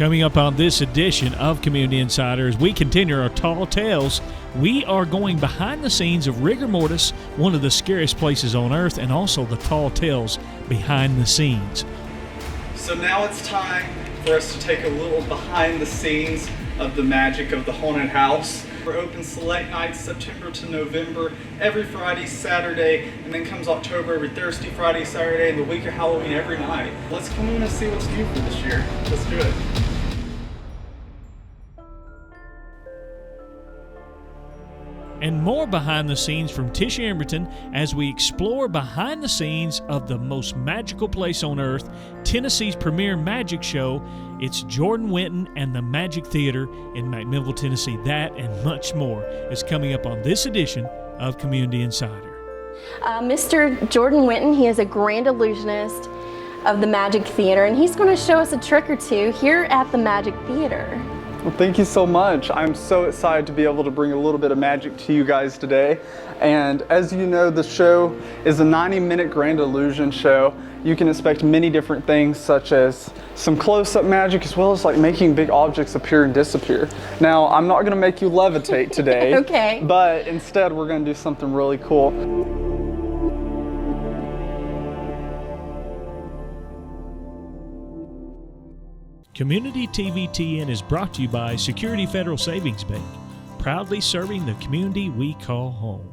Coming up on this edition of Community Insider, as we continue our tall tales, we are going behind the scenes of Rigor Mortis, one of the scariest places on earth, and also the tall tales behind the scenes. So now it's time for us to take a little behind the scenes of the magic of the haunted house. We're open select nights, September to November, every Friday, Saturday, and then comes October, every Thursday, Friday, Saturday, and the week of Halloween every night. Let's come in and see what's new for this year. Let's do it. And more behind the scenes from Tisha Emberton as we explore behind the scenes of the most magical place on earth, Tennessee's premier magic show. It's Jordan Winton and the Magic Theater in McMinnville, Tennessee. That and much more is coming up on this edition of Community Insider. Mr. Jordan Winton, he is a grand illusionist of the Magic Theater, and he's going to show us a trick or two here at the Magic Theater. Well, thank you so much. I'm so excited to be able to bring a little bit of magic to you guys today. And as you know, the show is a 90-minute grand illusion show. You can expect many different things, such as some close-up magic, as well as like making big objects appear and disappear. Now, I'm not going to make you levitate today. Okay. But instead, we're going to do something really cool. Community TVTN is brought to you by Security Federal Savings Bank, proudly serving the community we call home.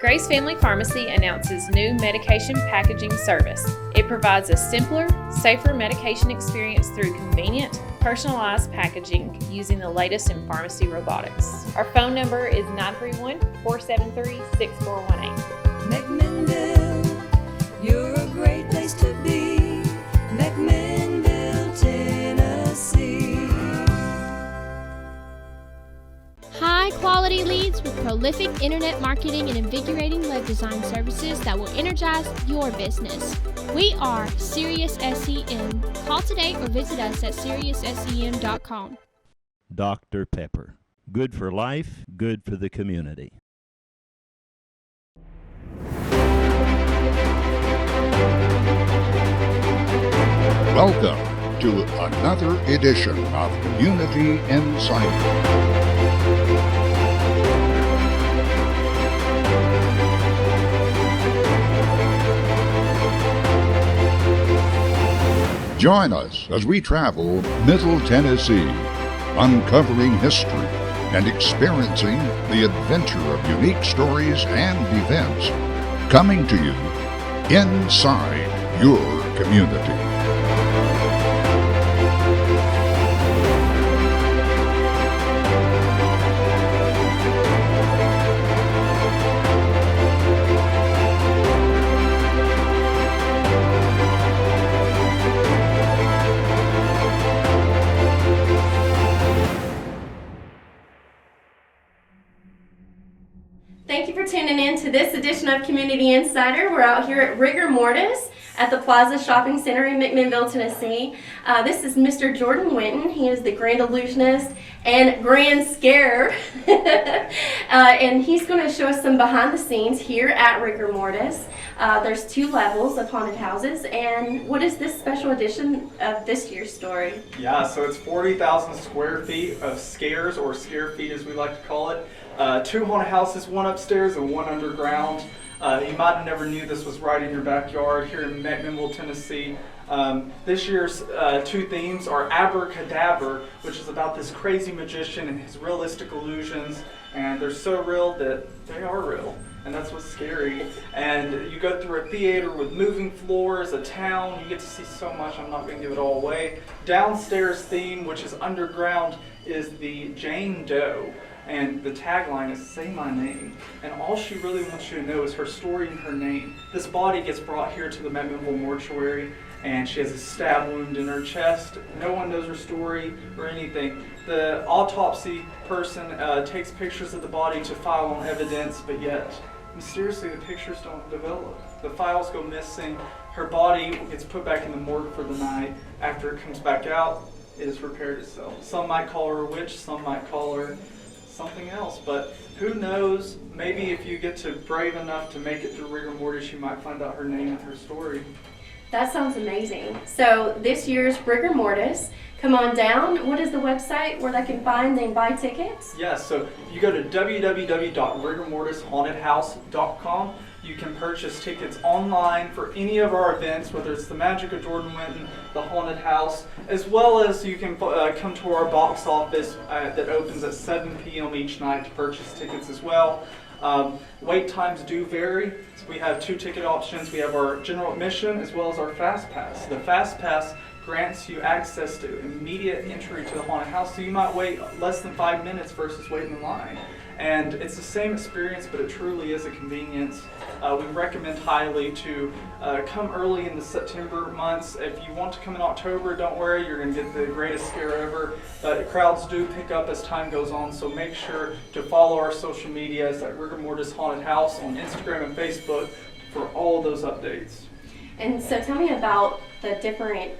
Grace Family Pharmacy announces new medication packaging service. It provides a simpler, safer medication experience through convenient, personalized packaging using the latest in pharmacy robotics. Our phone number is 931-473-6418. McMinnville, you're a great place to be. McMinnville, Tennessee. High-quality leads with prolific internet marketing and invigorating web design services that will energize your business. We are Sirius SEM. Call today or visit us at SiriusSEM.com. Dr. Pepper. Good for life, good for the community. Welcome to another edition of Community Insider. Join us as we travel Middle Tennessee, uncovering history and experiencing the adventure of unique stories and events coming to you inside your community. Thank you for tuning in to this edition of Community Insider. We're out here at Rigor Mortis at the Plaza Shopping Center in McMinnville, Tennessee. This is Mr. Jordan Winton. He is the Grand Illusionist and Grand Scarer. And he's going to show us some behind the scenes here at Rigor Mortis. There's 2 levels of haunted houses. And what is this special edition of this year's story? Yeah, so it's 40,000 square feet of scares, or scare feet as we like to call it. 2 haunted houses, 1 upstairs and 1 underground. You might have never knew this was right in your backyard here in McMinnville, Tennessee. This year's 2 themes are Abracadabra, which is about this crazy magician and his realistic illusions, and they're so real that they are real, and that's what's scary. And you go through a theater with moving floors, a town, you get to see so much, I'm not going to give it all away. Downstairs theme, which is underground, is the Jane Doe. And the tagline is "Say my name," and all she really wants you to know is her story and her name. This body gets brought here to the McMinnville mortuary, and she has a stab wound in her chest. No one knows her story or anything. The autopsy person takes pictures of the body to file on evidence, but yet mysteriously the pictures don't develop. The files go missing. Her body gets put back in the morgue for the night. After it comes back out, it has repaired itself. Some might call her a witch, some might call her something else, but who knows, maybe if you get to brave enough to make it through Rigor Mortis, you might find out her name and her story. That sounds amazing. So this year's Rigor Mortis come on down. What is the website where they can find and buy tickets? Yeah, so you go to www.rigormortishauntedhouse.com. You can purchase tickets online for any of our events, whether it's the Magic of Jordan Winton, the Haunted House, as well as you can come to our box office that opens at 7 p.m. each night to purchase tickets as well. Wait times do vary. So we have 2 ticket options. We have our general admission as well as our Fast Pass. The Fast Pass grants you access to immediate entry to the haunted house, so you might wait less than 5 minutes versus waiting in line. And it's the same experience, but it truly is a convenience. We recommend highly to come early in the September months. If you want to come in October, don't worry, you're going to get the greatest scare ever. But crowds do pick up as time goes on, so make sure to follow our social medias at Rigor Mortis Haunted House on Instagram and Facebook for all those updates. And so tell me about the different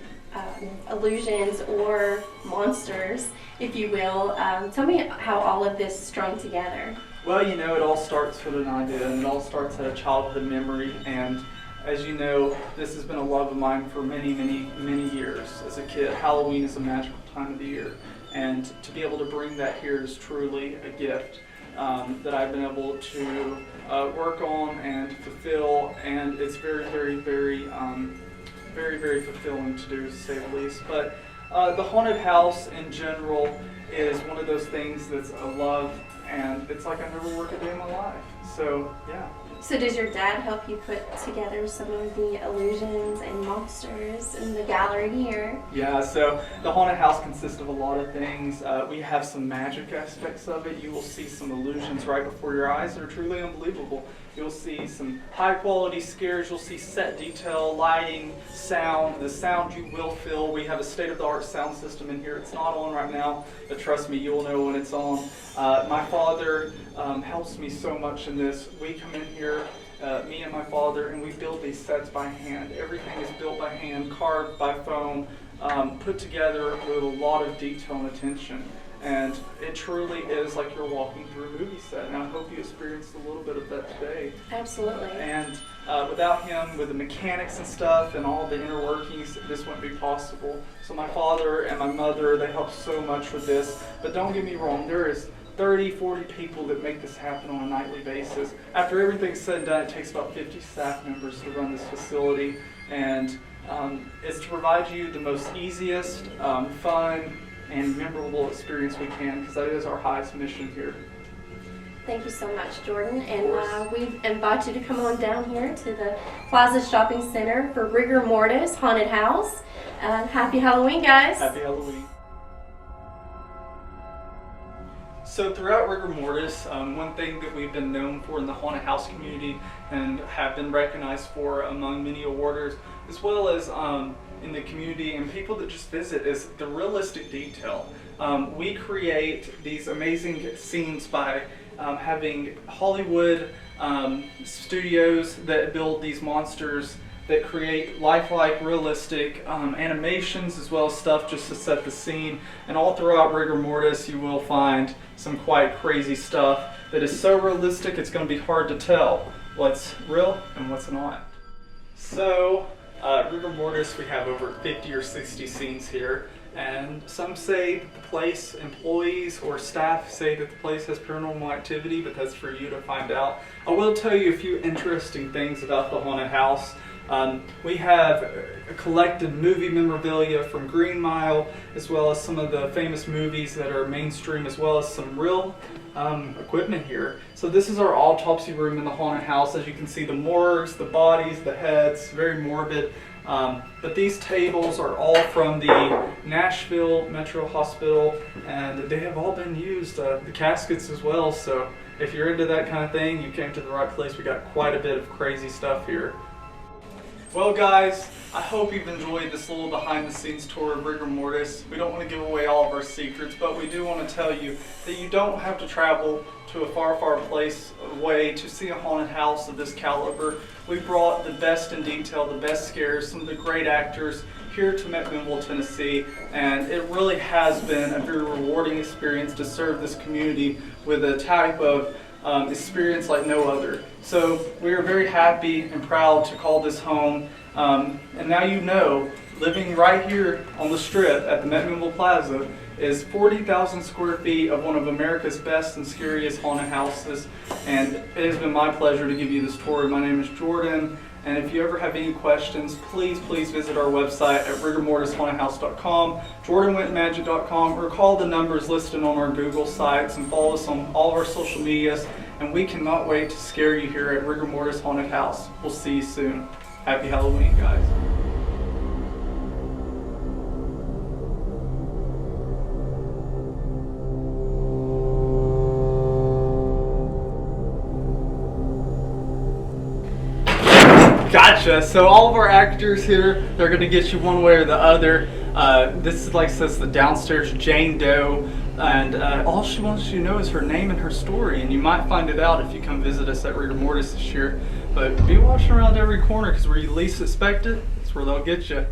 illusions or monsters, if you will. Tell me how all of this strung together. Well, you know, it all starts with an idea, and it all starts at a childhood memory. And as you know, this has been a love of mine for many, many, many years. As a kid, Halloween is a magical time of the year. And to be able to bring that here is truly a gift that I've been able to work on and fulfill. And it's very, very, very very fulfilling to do, to say the least. But the haunted house in general is one of those things that's a love, and it's like I never work a day in my life. So yeah. So does your dad help you put together some of the illusions and monsters in the gallery here? Yeah, so the haunted house consists of a lot of things. We have some magic aspects of it. You will see some illusions right before your eyes that are truly unbelievable. You'll see some high quality scares. You'll see set detail, lighting, sound. The sound you will feel. We have a state-of-the-art sound system in here. It's not on right now, but trust me, you'll know when it's on. My father helps me so much in this. We come in here, me and my father, and we build these sets by hand. Everything is built by hand, carved by foam, put together with a lot of detail and attention. And it truly is like you're walking through a movie set, and I hope you experienced a little bit of that today. Absolutely. And without him, with the mechanics and stuff and all the inner workings, this wouldn't be possible. So my father and my mother, they help so much with this. But don't get me wrong, there is 30, 40 people that make this happen on a nightly basis. After everything's said and done, it takes about 50 staff members to run this facility. And it's to provide you the most easiest, fun, and memorable experience we can, because that is our highest mission here. Thank you so much, Jordan. And we invite you to come on down here to the Plaza Shopping Center for Rigor Mortis Haunted House. Happy Halloween, guys. Happy Halloween. So throughout Rigor Mortis, one thing that we've been known for in the haunted house community and have been recognized for among many awarders, as well as in the community and people that just visit, is the realistic detail. We create these amazing scenes by having Hollywood studios that build these monsters that create lifelike, realistic animations, as well as stuff just to set the scene. And all throughout Rigor Mortis, you will find some quite crazy stuff that is so realistic it's going to be hard to tell what's real and what's not. So, Rigor Mortis, we have over 50 or 60 scenes here, and some say that the place, employees or staff say that the place has paranormal activity, but that's for you to find out. I will tell you a few interesting things about the haunted house. We have collected movie memorabilia from Green Mile, as well as some of the famous movies that are mainstream, as well as some real equipment here. So this is our autopsy room in the haunted house. As you can see, the morgues, the bodies, the heads, very morbid. But these tables are all from the Nashville Metro Hospital, and they have all been used, the caskets as well. So if you're into that kind of thing, you came to the right place. We got quite a bit of crazy stuff here. Well guys, I hope you've enjoyed this little behind the scenes tour of Rigor Mortis. We don't want to give away all of our secrets, but we do want to tell you that you don't have to travel to a far, far place away to see a haunted house of this caliber. We brought the best in detail, the best scares, some of the great actors here to McMinnville, Tennessee, and it really has been a very rewarding experience to serve this community with a type of experience like no other. So we are very happy and proud to call this home, and now you know living right here on the strip at the McMinnville Plaza is 40,000 square feet of one of America's best and scariest haunted houses. And it has been my pleasure to give you this tour. My name is Jordan. And if you ever have any questions, please visit our website at rigormortishauntedhouse.com, jordanwentmagic.com, or call the numbers listed on our Google sites and follow us on all of our social medias. And we cannot wait to scare you here at Rigor Mortis Haunted House. We'll see you soon. Happy Halloween, guys. Gotcha. So all of our actors here, they're going to get you one way or the other. This is, like says, the downstairs Jane Doe, and all she wants you to know is her name and her story, and you might find it out if you come visit us at Rigor Mortis this year. But be watching around every corner, because where you least expect it, it's where they'll get you.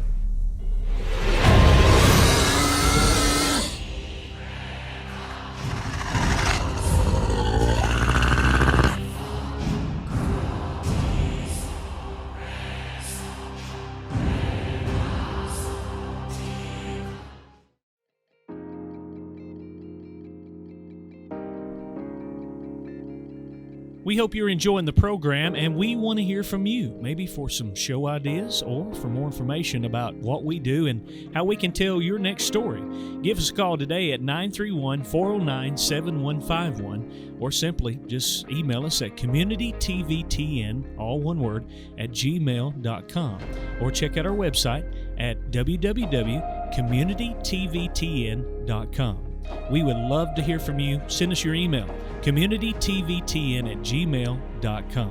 We hope you're enjoying the program, and we want to hear from you, maybe for some show ideas or for more information about what we do and how we can tell your next story. Give us a call today at 931-409-7151, or simply just email us at communitytvtn, all one word, at gmail.com, or check out our website at www.communitytvtn.com. We would love to hear from you. Send us your email, communitytvtn@gmail.com.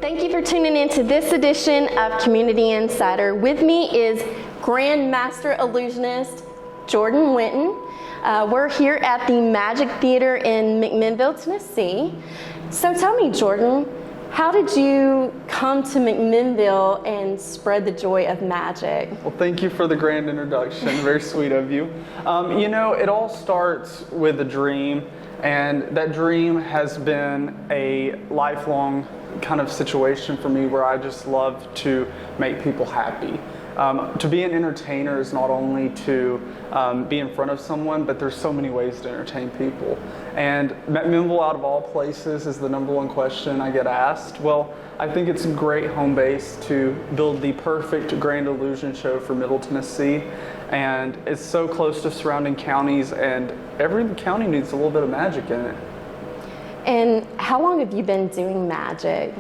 Thank you for tuning in to this edition of Community Insider. With me is Grand Master Illusionist Jordan Winton. We're here at the Magic Theater in McMinnville, Tennessee. So tell me, Jordan, how did you come to McMinnville and spread the joy of magic? Well, thank you for the grand introduction. Very sweet of you. You know, it all starts with a dream, and that dream has been a lifelong kind of situation for me where I just love to make people happy. To be an entertainer is not only to be in front of someone, but there's so many ways to entertain people. And McMinnville, out of all places, is the number one question I get asked. Well, I think it's a great home base to build the perfect Grand Illusion show for Middle Tennessee. And it's so close to surrounding counties, and every county needs a little bit of magic in it. And how long have you been doing magic?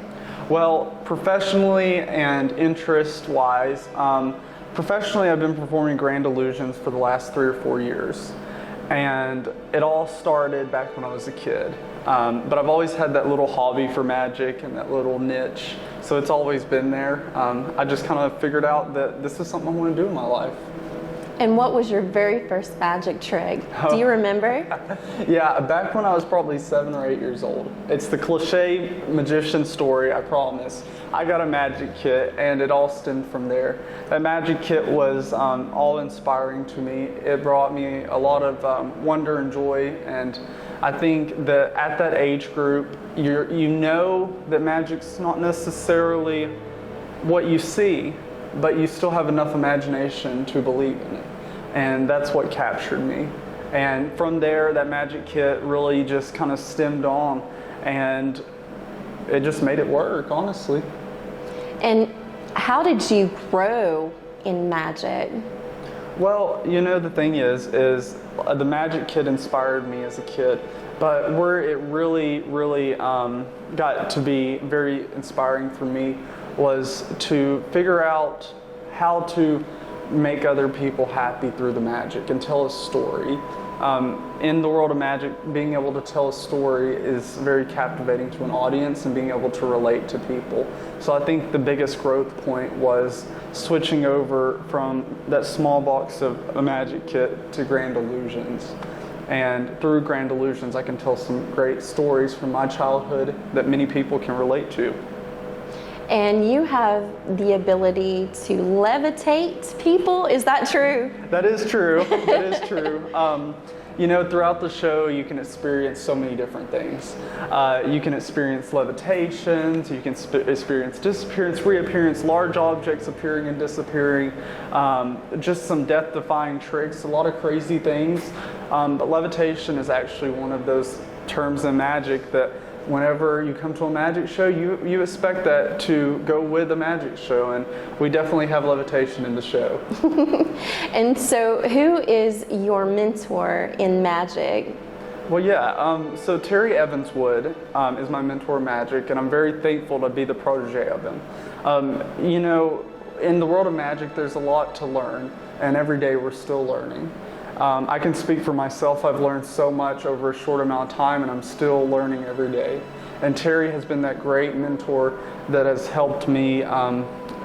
Well, professionally and interest-wise, professionally I've been performing Grand Illusions for the last 3 or 4 years. And it all started back when I was a kid. But I've always had that little hobby for magic and that little niche, so it's always been there. I just kind of figured out that this is something I want to do in my life. And what was your very first magic trick? Do you remember? Yeah, back when I was probably 7 or 8 years old. It's the cliche magician story, I promise. I got a magic kit, and it all stemmed from there. That magic kit was all inspiring to me. It brought me a lot of wonder and joy, and I think that at that age group, you know that magic's not necessarily what you see, but you still have enough imagination to believe in it. And that's what captured me. And from there, that magic kit really just kind of stemmed on, and it just made it work, honestly. And how did you grow in magic? Well, you know, the thing is the magic kit inspired me as a kid, but where it really got to be very inspiring for me was to figure out how to make other people happy through the magic and tell a story. In the world of magic, being able to tell a story is very captivating to an audience and being able to relate to people. So I think the biggest growth point was switching over from that small box of a magic kit to Grand Illusions. And through Grand Illusions, I can tell some great stories from my childhood that many people can relate to. And you have the ability to levitate people, is that true? That is true, that is true. you know, throughout the show, you can experience so many different things. You can experience levitations, you can experience disappearance, reappearance, large objects appearing and disappearing, just some death-defying tricks, a lot of crazy things. But levitation is actually one of those terms in magic that whenever you come to a magic show, you expect that to go with a magic show, and we definitely have levitation in the show. And so who is your mentor in magic? Well, yeah, so Terry Evanswood is my mentor in magic, and I'm very thankful to be the protege of him. You know, in the world of magic, there's a lot to learn, and every day we're still learning. I can speak for myself. I've learned so much over a short amount of time, and I'm still learning every day. And Terry has been that great mentor that has helped me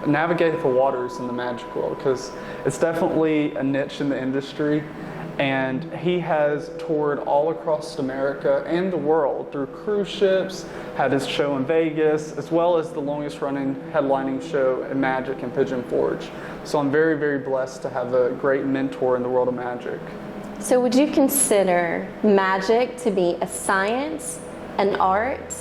navigate the waters in the magic world, because it's definitely a niche in the industry. And he has toured all across America and the world through cruise ships, had his show in Vegas, as well as the longest running headlining show in magic in Pigeon Forge. So I'm very, very blessed to have a great mentor in the world of magic. So would you consider magic to be a science, an art,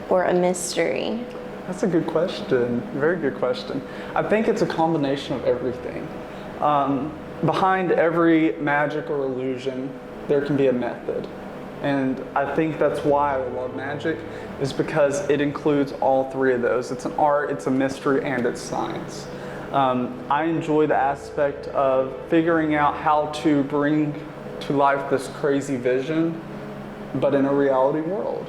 or a mystery? That's a good question, very good question. I think it's a combination of everything. Behind every magic or illusion, there can be a method. And I think that's why I love magic, is because it includes all three of those. It's an art, it's a mystery, and it's science. I enjoy the aspect of figuring out how to bring to life this crazy vision, but in a reality world.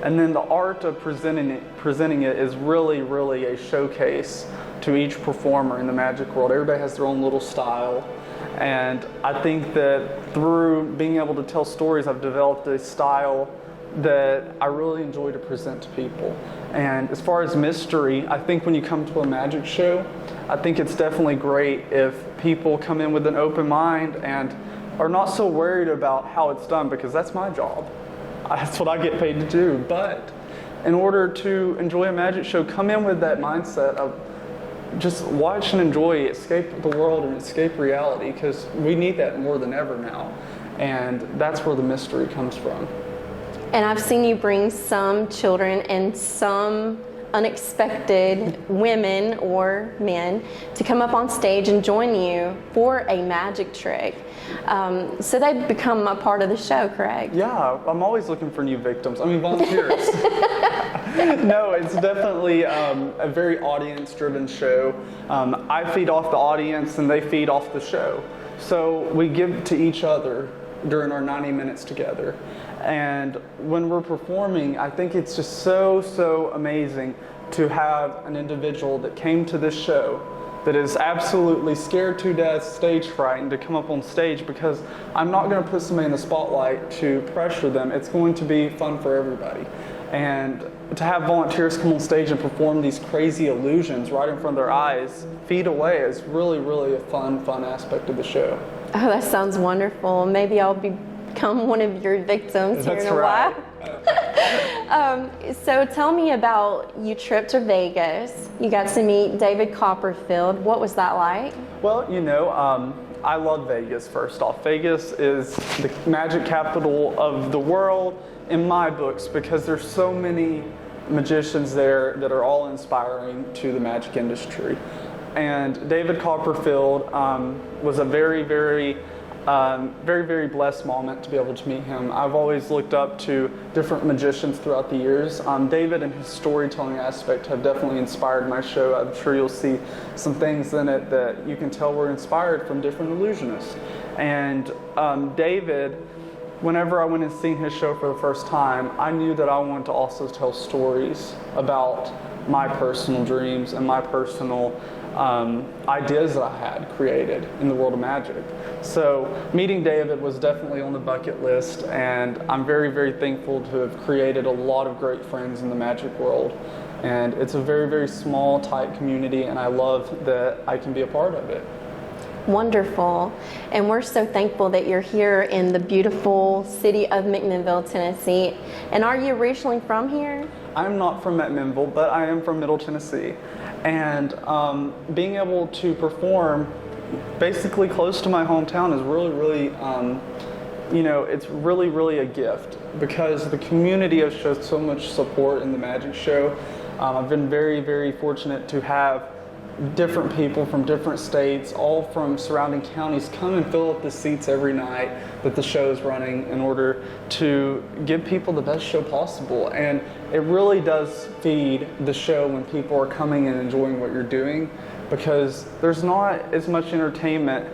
And then the art of presenting it is really, really a showcase to each performer in the magic world. Everybody has their own little style. And I think that through being able to tell stories, I've developed a style that I really enjoy to present to people. And as far as mystery, I think when you come to a magic show, I think it's definitely great if people come in with an open mind and are not so worried about how it's done, because that's my job. That's what I get paid to do. But in order to enjoy a magic show, come in with that mindset of just watch and enjoy, escape the world and escape reality, because we need that more than ever now. And that's where the mystery comes from. And I've seen you bring some children and some unexpected women or men to come up on stage and join you for a magic trick. So they become a part of the show, correct? Yeah, I'm always looking for new victims. I mean, volunteers. No, it's definitely a very audience-driven show. I feed off the audience and they feed off the show. So we give to each other during our 90 minutes together. And when we're performing, I think it's just so amazing to have an individual that came to this show that is absolutely scared to death, stage frightened, to come up on stage, because I'm not going to put somebody in the spotlight to pressure them. It's going to be fun for everybody. And to have volunteers come on stage and perform these crazy illusions right in front of their eyes, feet away, is really, really a fun aspect of the show. Oh, that sounds wonderful. Maybe I'll become one of your victims here in a while. So tell me about, you trip to Vegas. You got to meet David Copperfield. What was that like? Well, you know, I love Vegas, first off. Vegas is the magic capital of the world in my books, because there's so many magicians there that are all inspiring to the magic industry. And David Copperfield was a very blessed moment to be able to meet him. I've always looked up to different magicians throughout the years. David and his storytelling aspect have definitely inspired my show. I'm sure you'll see some things in it that you can tell were inspired from different illusionists. And David, whenever I went and seen his show for the first time, I knew that I wanted to also tell stories about my personal dreams and my personal ideas that I had created in the world of magic. So meeting David was definitely on the bucket list, and I'm very thankful to have created a lot of great friends in the magic world. And it's a very small, tight community, and I love that I can be a part of it. Wonderful. And we're so thankful that you're here in the beautiful city of McMinnville, Tennessee. And are you originally from here? I'm not from McMinnville, but I am from Middle Tennessee. And being able to perform basically close to my hometown is really it's really, really a gift because the community has shown so much support in the magic show. I've been very, very fortunate to have different people from different states, all from surrounding counties, come and fill up the seats every night that the show is running in order to give people the best show possible. And it really does feed the show when people are coming and enjoying what you're doing, because there's not as much entertainment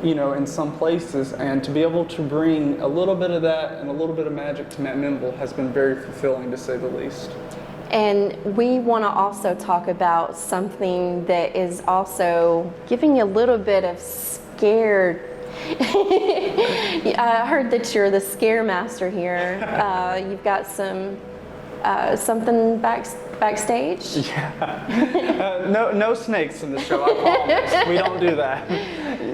in some places, and to be able to bring a little bit of that and a little bit of magic to McMinnville has been very fulfilling, to say the least. And we want to also talk about something that is also giving you a little bit of scared. I heard that you're the scare master here. You've got something backstage? Yeah. No snakes in the show, I promise. We don't do that.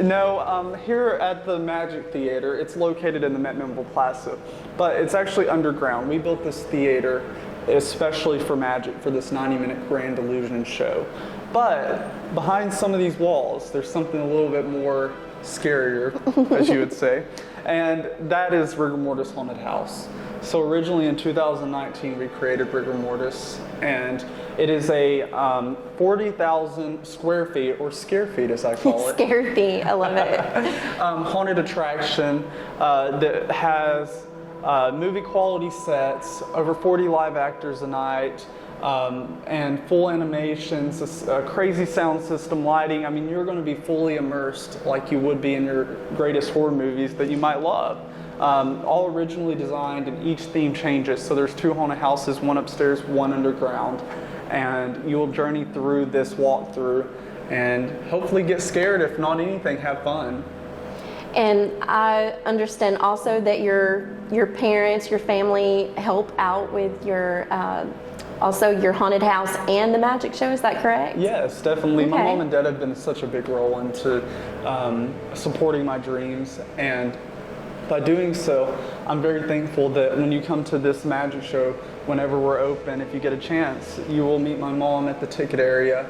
No, here at the Magic Theater, it's located in the McMinnville Plaza, but it's actually underground. We built this theater especially for magic, for this 90-minute Grand Illusion show. But behind some of these walls, there's something a little bit more scarier, as you would say, and that is Rigor Mortis Haunted House. So originally in 2019, we created Rigor Mortis, and it is a 40,000 square feet, or scare feet as I call it. Scare feet, I love it. Haunted attraction that has movie quality sets, over 40 live actors a night, and full animations, a crazy sound system, lighting. I mean, you're going to be fully immersed like you would be in your greatest horror movies that you might love. All originally designed, and each theme changes. So there's 2 haunted houses, one upstairs, one underground, and you will journey through this walkthrough and hopefully get scared. If not anything, have fun. And I understand also that your parents, your family help out with your also your haunted house and the magic show. Is that correct? Yes, definitely. Okay. My mom and dad have been such a big role into supporting my dreams, and by doing so, I'm very thankful that when you come to this magic show, whenever we're open, if you get a chance, you will meet my mom at the ticket area,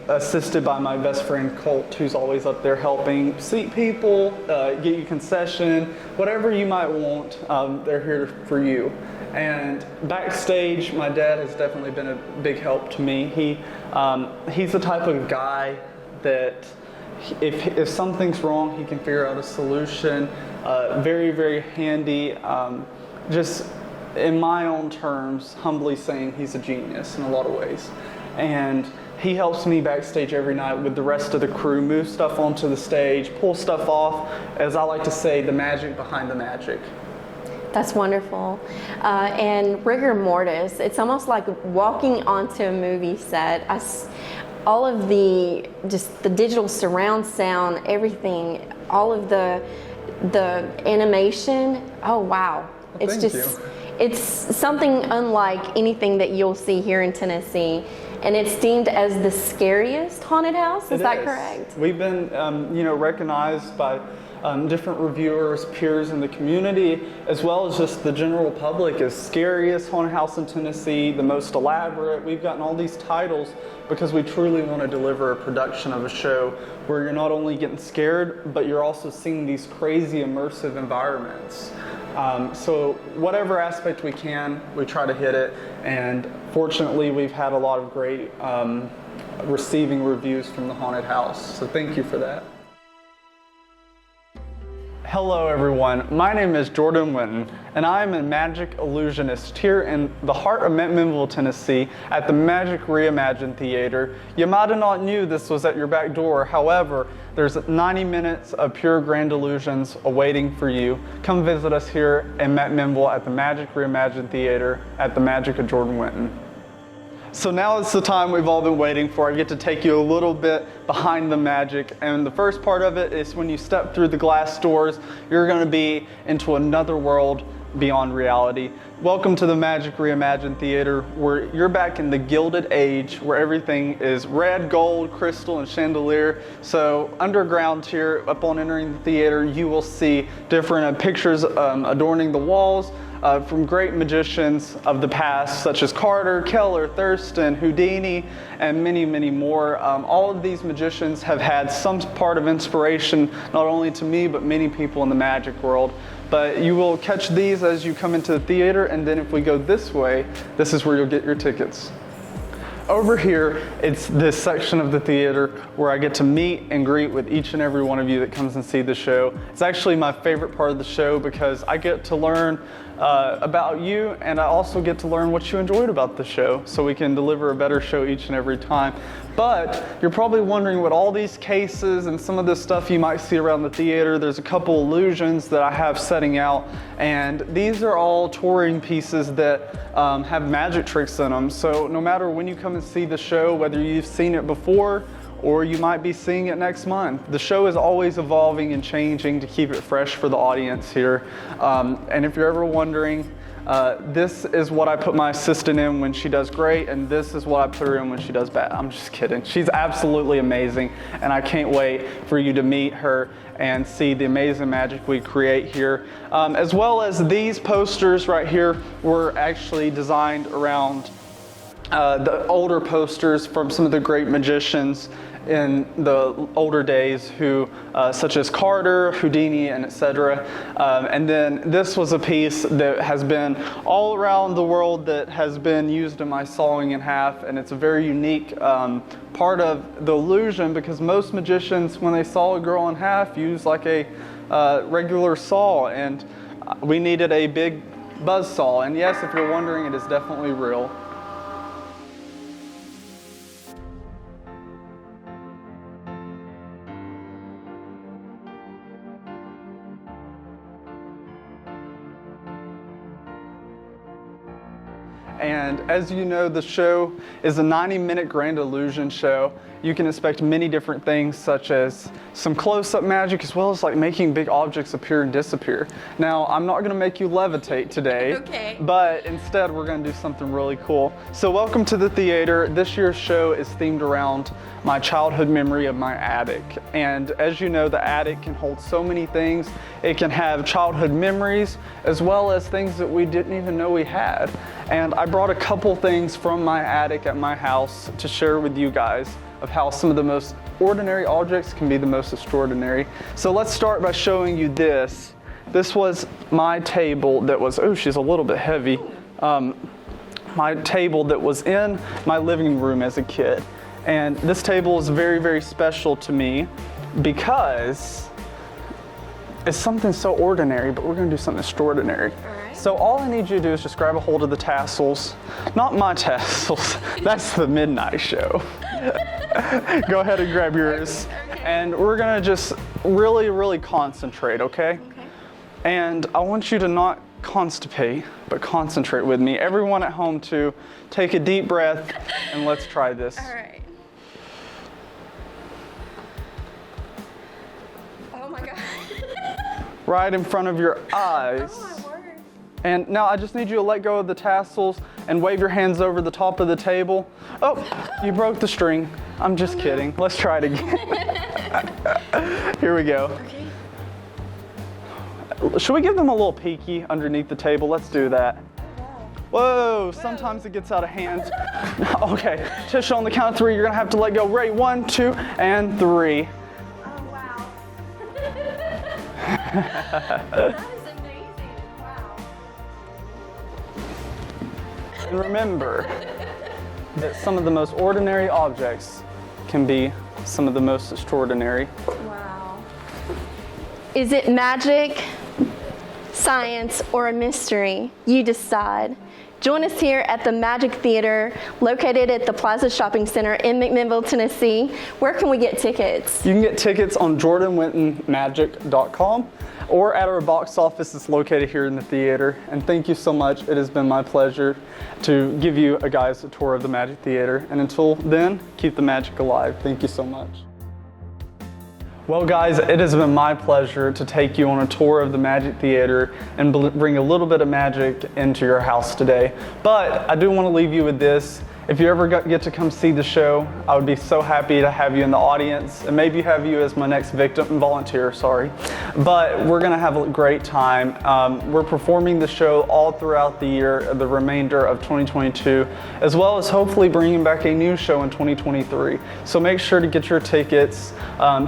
assisted by my best friend Colt, who's always up there helping seat people, get you concession, whatever you might want, they're here for you. And backstage, my dad has definitely been a big help to me. He's the type of guy that if something's wrong, he can figure out a solution. Very, very handy. Just in my own terms, humbly saying he's a genius in a lot of ways. And he helps me backstage every night with the rest of the crew, move stuff onto the stage, pull stuff off, as I like to say, the magic behind the magic. That's wonderful. And Rigor Mortis, it's almost like walking onto a movie set. All of the digital surround sound, everything, all of the animation, oh wow. Well, it's something unlike anything that you'll see here in Tennessee. And it's deemed as the scariest haunted house, is that correct? We've been recognized by different reviewers, peers in the community, as well as just the general public as scariest haunted house in Tennessee, the most elaborate. We've gotten all these titles because we truly want to deliver a production of a show where you're not only getting scared, but you're also seeing these crazy immersive environments. So whatever aspect we can, we try to hit it, and fortunately we've had a lot of great receiving reviews from the haunted house, so thank you for that. Hello everyone, my name is Jordan Winton, and I am a magic illusionist here in the heart of McMinnville, Tennessee at the Magic Reimagined Theater. You might have not knew this was at your back door, however, there's 90 minutes of pure grand illusions awaiting for you. Come visit us here in McMinnville at the Magic Reimagined Theater at the Magic of Jordan Winton. So now it's the time we've all been waiting for. I get to take you a little bit behind the magic, and the first part of it is when you step through the glass doors, you're going to be into another world beyond reality. Welcome to the Magic Reimagined Theater, where you're back in the Gilded Age, where everything is red, gold, crystal, and chandelier. So underground here, upon entering the theater, you will see different pictures adorning the walls, from great magicians of the past, such as Carter, Keller, Thurston, Houdini, and many, many more. All of these magicians have had some part of inspiration, not only to me, but many people in the magic world. But you will catch these as you come into the theater, and then if we go this way, this is where you'll get your tickets. Over here, it's this section of the theater where I get to meet and greet with each and every one of you that comes and see the show. It's actually my favorite part of the show because I get to learn about you, and I also get to learn what you enjoyed about the show so we can deliver a better show each and every time. But you're probably wondering what all these cases and some of this stuff you might see around the theater. There's a couple illusions that I have setting out, and these are all touring pieces that have magic tricks in them. So no matter when you come and see the show, whether you've seen it before or you might be seeing it next month, the show is always evolving and changing to keep it fresh for the audience here. And if you're ever wondering, this is what I put my assistant in when she does great, and this is what I put her in when she does bad. I'm just kidding. She's absolutely amazing, and I can't wait for you to meet her and see the amazing magic we create here. As well as these posters right here were actually designed around the older posters from some of the great magicians in the older days who, such as Carter, Houdini, and etc. And then this was a piece that has been all around the world that has been used in my sawing in half, and it's a very unique part of the illusion because most magicians, when they saw a girl in half, use like a regular saw, and we needed a big buzz saw. And yes, if you're wondering, it is definitely real. And as you know, the show is a 90-minute grand illusion show. You can expect many different things, such as some close-up magic, as well as like making big objects appear and disappear. Now, I'm not going to make you levitate today, Okay. But instead we're going to do something really cool. So welcome to the theater. This year's show is themed around my childhood memory of my attic. And as you know, the attic can hold so many things. It can have childhood memories, as well as things that we didn't even know we had. And I brought a couple things from my attic at my house to share with you guys of how some of the most ordinary objects can be the most extraordinary. So let's start by showing you this. This was my table that was, oh, she's a little bit heavy. My table that was in my living room as a kid. And this table is very, very special to me because it's something so ordinary, but we're gonna do something extraordinary. So all I need you to do is just grab a hold of the tassels. Not my tassels, that's the midnight show. Go ahead and grab yours. Okay. And we're gonna just really, really concentrate, okay? And I want you to not constipate, but concentrate with me. Everyone at home too, take a deep breath and let's try this. All right. Oh my God. Right in front of your eyes. Oh my word. And now I just need you to let go of the tassels and wave your hands over the top of the table. Oh, you broke the string. I'm just kidding. Let's try it again. Here we go. Okay. Should we give them a little peeky underneath the table? Let's do that. Whoa, sometimes it gets out of hand. Okay, Tisha, on the count of 3, you're gonna have to let go. Ready, 1, 2, and 3. Oh wow. That is amazing. Wow. And remember that some of the most ordinary objects can be some of the most extraordinary. Wow. Is it magic, science, or a mystery? You decide. Join us here at the Magic Theater, located at the Plaza Shopping Center in McMinnville, Tennessee. Where can we get tickets? You can get tickets on jordanwintonmagic.com or at our box office that's located here in the theater. And thank you so much. It has been my pleasure to give you guys a tour of the Magic Theater. And until then, keep the magic alive. Thank you so much. Well guys, it has been my pleasure to take you on a tour of the Magic Theater and bring a little bit of magic into your house today. But I do want to leave you with this. If you ever get to come see the show, I would be so happy to have you in the audience, and maybe have you as my next victim volunteer, sorry. But we're gonna have a great time. We're performing the show all throughout the year, the remainder of 2022, as well as hopefully bringing back a new show in 2023. So make sure to get your tickets.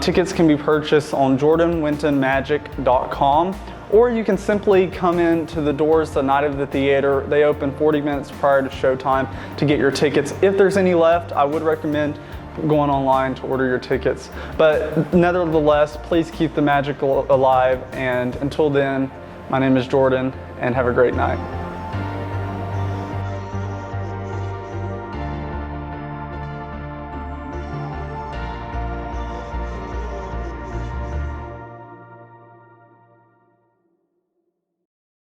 Tickets can be purchased on jordanwintonmagic.com, or you can simply come into the doors the night of the theater. They open 40 minutes prior to showtime to get your tickets. If there's any left, I would recommend going online to order your tickets. But nevertheless, please keep the magic alive. And until then, my name is Jordan, and have a great night.